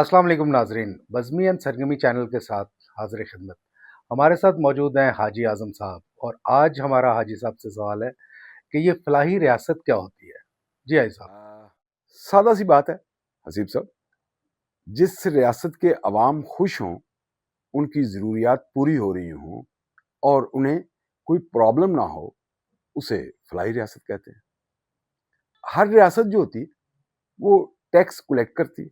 अस्सलाम वालेकुम नाजरीन, बज़मी एंड सरगमी चैनल के साथ हाजिर खिदमत। हमारे साथ मौजूद हैं हाजी आज़म साहब, और आज हमारा हाजी साहब से सवाल है कि ये फलाही रियासत क्या होती है। जी हाजी साहब। सादा सी बात है हसीब साहब, जिस रियासत के अवाम खुश हों, उनकी ज़रूरियात पूरी हो रही हों और उन्हें कोई प्रॉब्लम ना हो, उसे फलाही रियासत कहते हैं। हर रियासत जो होती वो टैक्स कलेक्ट करती,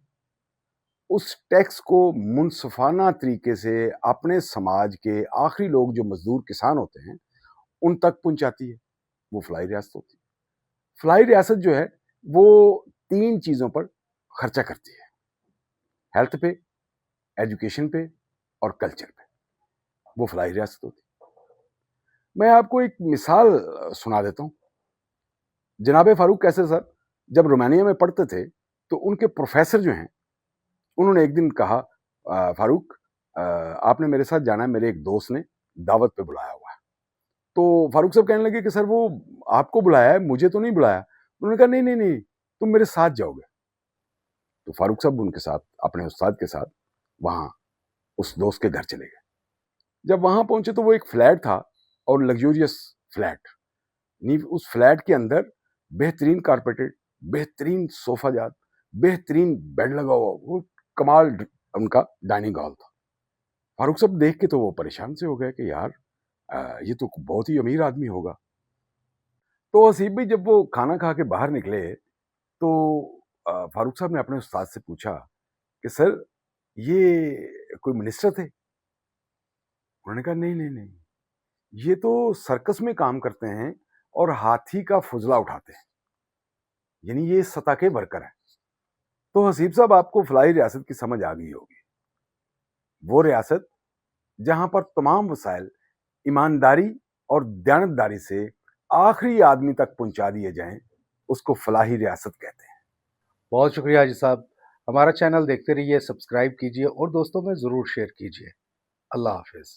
उस टैक्स को मुनसफाना तरीके से अपने समाज के आखिरी लोग जो मजदूर किसान होते हैं उन तक पहुंचाती है। वो फलाही रियासत होती है। फलाही रियासत जो है वो 3 चीज़ों पर खर्चा करती है: हेल्थ पे, एजुकेशन पे और कल्चर पे। वो फलाही रियासत होती है। मैं आपको एक मिसाल सुना देता हूँ। जनाब फारूक कैसर साहब जब रोमानिया में पढ़ते थे तो उनके प्रोफेसर जो हैं उन्होंने एक दिन कहा, फारूक, आपने मेरे साथ जाना है, मेरे एक दोस्त ने दावत पे बुलाया हुआ है। तो फारूक साहब कहने लगे कि सर वो आपको बुलाया है, मुझे तो नहीं बुलाया। उन्होंने कहा नहीं नहीं नहीं, तुम मेरे साथ जाओगे। तो फारूक साहब उनके साथ, अपने उस्ताद के साथ, वहां उस दोस्त के घर चले गए। जब वहां पहुंचे तो वो एक फ्लैट था, और लग्जूरियस फ्लैट। नीव उस फ्लैट के अंदर बेहतरीन कारपेटेड, बेहतरीन सोफा जात, बेहतरीन बेड लगा हुआ, वो कमाल उनका डाइनिंग हॉल था। फारूक साहब देख के तो वो परेशान से हो गए कि यार, ये तो बहुत ही अमीर आदमी होगा। तो हसीब भाई जब वो खाना खा के बाहर निकले तो फारूक साहब ने अपने उस्ताद से पूछा कि सर, ये कोई मिनिस्टर थे? उन्होंने कहा नहीं नहीं नहीं, ये तो सर्कस में काम करते हैं और हाथी का फुजला उठाते हैं, यानी ये सतह के वर्कर हैं। तो हसीब साहब आपको फलाही रियासत की समझ आ गई होगी। वो रियासत जहां पर तमाम वसाइल ईमानदारी और दयानतदारी से आखिरी आदमी तक पहुंचा दिए जाएं, उसको फलाही रियासत कहते हैं। बहुत शुक्रिया हाजी साहब। हमारा चैनल देखते रहिए, सब्सक्राइब कीजिए और दोस्तों में ज़रूर शेयर कीजिए। अल्लाह हाफिज़।